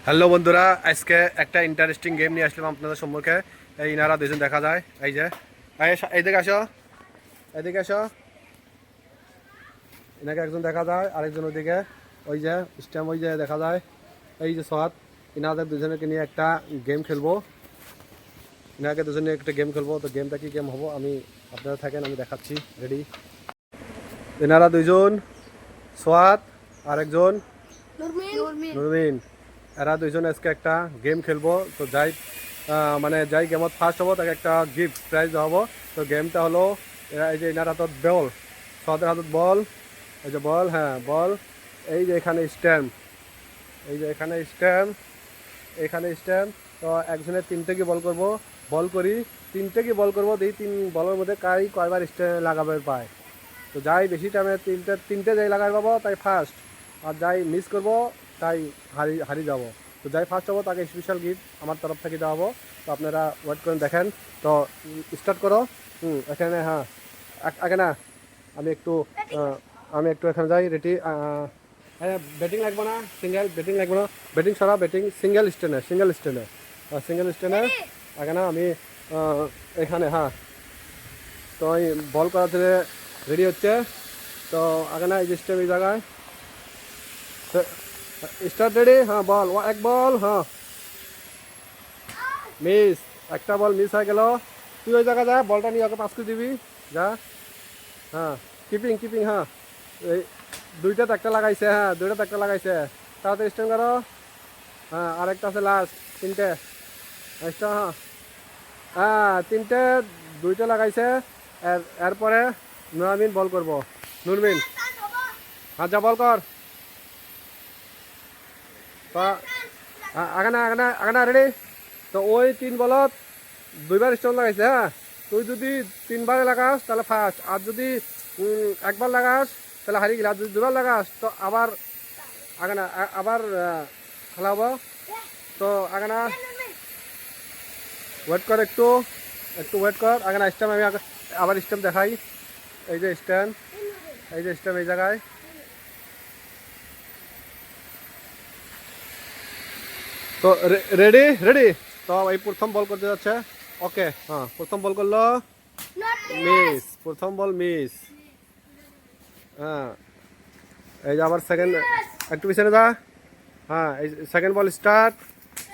Hello বন্ধুরা, আজকে একটা ইন্টারেস্টিং গেম নিয়ে আসলাম আপনাদের সম্মুখে। এই ইনারা দুজন দেখা যায়, এই যে এইদিকে আসো, এইদিকে আসো। এনাকে একজন দেখা যায়, আরেকজন ওইদিকে, ওই যে স্ট্যাম্প, ওই যে দেখা যায়, এই যে সোয়াদ। ইনাদের দুজনকে নিয়ে একটা গেম খেলবো, ইনাকে দুজনে একটা গেম খেলবো। তো গেমটা কি গেম হবো আমি আপনারা থাকেন, আমি দেখাচ্ছি। রেডি? এনারা দুইজন সোয়াদ, আরেকজন নুরমিন। এরা দুইজন আজকে একটা গেম খেলবো। তো যাই মানে যাই গেমত ফার্স্ট হবো তাকে একটা গিফট প্রাইজ দেওয়া হবো। তো গেমটা হলো, এই যে এনার হাতত বল, সদের হাতত বল, এই যে বল, হ্যাঁ বল, এই যে এখানে স্ট্যাম্প, এই যে এখানে স্ট্যাম্প, এখানে স্ট্যাম্প। তো একজনে তিনটে কি বল করবো, বল করি, তিনটে কি বল করবো, এই তিন বলের মধ্যে কয়বার স্ট্যাম্প লাগাবে পায়। তো যাই বেশি টাইমে তিনটে যাই লাগাই পাবো তাই ফার্স্ট, আর যাই মিস করবো তাই হারিয়ে যাবো। তো যাই ফার্স্ট হবো তাকে স্পেশাল গিফট আমার তরফ থেকে দেওয়া হবো। তো আপনারা ওয়েট করেন, দেখেন। তো স্টার্ট করো। এখানে হ্যাঁ, আগে না, আমি একটু এখানে যাই। রেডি? ব্যাটিং লাগবো না, সিঙ্গেল ব্যাটিং লাগবো না, ব্যাটিং সরা, ব্যাটিং সিঙ্গেল স্টেনে, সিঙ্গেল স্টেনে আগে না। আমি এখানে হ্যাঁ, তো এই বল করাতে রেডি হচ্ছে। তো আগে না, এই যে স্টেপ এই জায়গায় স্টার্ট, রেডি? হ্যাঁ বল, এক বল, হ্যাঁ মিস, একটা বল মিস হয়ে গেল। তুই ওই জায়গায় যা, বলটা নিয়ে ওকে পাস করে দিবি, যা। হ্যাঁ কিপিং কিপিং, হ্যাঁ এই দুইটা তো একটা লাগাইছে, হ্যাঁ দুইটা তো একটা লাগাইছে, তাড়াতাড়ি স্ট্যান্ড করো। হ্যাঁ আরেকটা আছে লাস্ট, তিনটে লাস্ট, হ্যাঁ হ্যাঁ তিনটে, দুইটা লাগাইছে। এরপরে নুরমিন বল করবো, নুরমিন হ্যাঁ যা বল কর। আগে না রেডি? তো ওই তিন বলত দুইবার স্টোন লাগাইছে, হ্যাঁ তুই যদি তিনবারে লাগাস তাহলে ফার্স্ট, আর যদি একবার লাগাস তাহলে হারিয়ে গেলে, আর যদি দুবার লাগাস তো আবার আগে না, আবার খেলা হবো। তো আগে না, ওয়েট কর, একটু একটু ওয়েট কর। আগে না স্ট্যাম্প, আমি আবার স্ট্যাম্প দেখাই, এই যে স্ট্যাম্প, এই যে স্ট্যাম্প এই জায়গায়। তো রেডি রেডি? তো এই প্রথম বল করতে যাচ্ছে। ওকে, হ্যাঁ প্রথম বল করলো, মিস, প্রথম বল মিস। হ্যাঁ এই যে আবার সেকেন্ড, একটু পিছনে যা। হ্যাঁ এই সেকেন্ড বল স্টার্ট,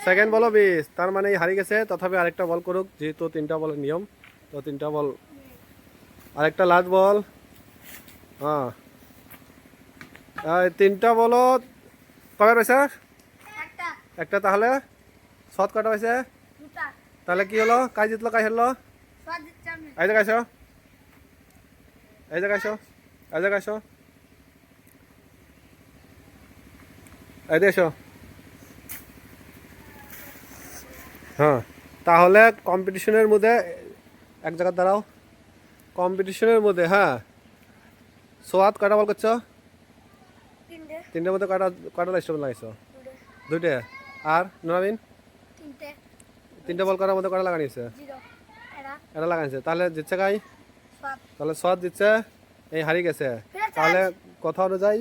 সেকেন্ড বলও মিস, তার মানে হারিয়ে গেছে। তথাপি আরেকটা বল করুক, যেহেতু তিনটা বলের নিয়ম। তো তিনটা বল, আরেকটা লাস্ট বল। হ্যাঁ তিনটা বলত কবে পাইছে? একটা। তাহলে শট কটা পাইছে? তাহলে কি হলো, কাই জিতলো, কাই হারলো? এই জায়গায় আসো, এই জায়গায় আসো, এই জায়গায় আসো, এই দিয়ে এসো। হ্যাঁ তাহলে কম্পিটিশনের মধ্যে এক জায়গায় দাঁড়াও, কম্পিটিশনের মধ্যে হ্যাঁ, সোয়াদ কয়টা বল করছো? তিনটের মধ্যে কয়টা, কয়টা স্টোন লাগাইছো? দুইটা। আর নুরামিন? তিনটে বল করার মধ্যে কয়টা লাগানিছে? এটা লাগাইছে, তাহলে জিতছে কাই? তাহলে সোয়াদ জিতছে, এই হারিয়ে গেছে। তাহলে কথা অনুযায়ী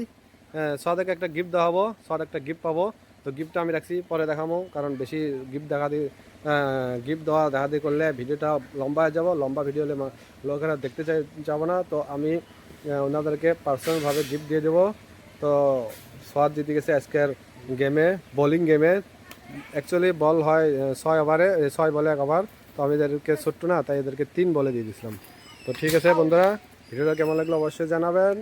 সোয়াদকে একটা গিফট দেওয়া হবো, সোয়াদ একটা গিফট পাবো। তো গিফটটা আমি রাখছি, পরে দেখাবো, কারণ বেশি গিফট গিফট দেখা দিয়ে করলে ভিডিওটা লম্বা হয়ে যাবো, লম্বা ভিডিও হলে লোকেরা দেখতে যাবো না। তো আমি ওনাদেরকে পার্সোনালভাবে গিফট দিয়ে দেবো। তো সোয়াদ জিতে গেছে আজকের গেমে, বোলিং গেমে। অ্যাকচুয়ালি বল হয় 6 ওভারে, 6 বলে 1 ওভার। তো আমি এদেরকে ছোট্ট না, তাই এদেরকে 3 বলে দিয়ে দিয়েছিলাম। তো ঠিক আছে বন্ধুরা, ভিডিওটা কেমন লাগলো অবশ্যই জানাবেন,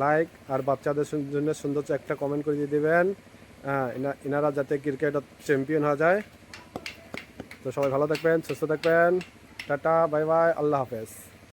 লাইক আর বাচ্চাদের জন্য সুন্দর একটা কমেন্ট করে দিয়ে দেবেন। এনারা যাতে ক্রিকেট চ্যাম্পিয়ন হয়ে যায়। তো সবাই ভালো থাকবেন, সুস্থ থাকবেন, টাটা, বাই বাই, আল্লাহ হাফেজ।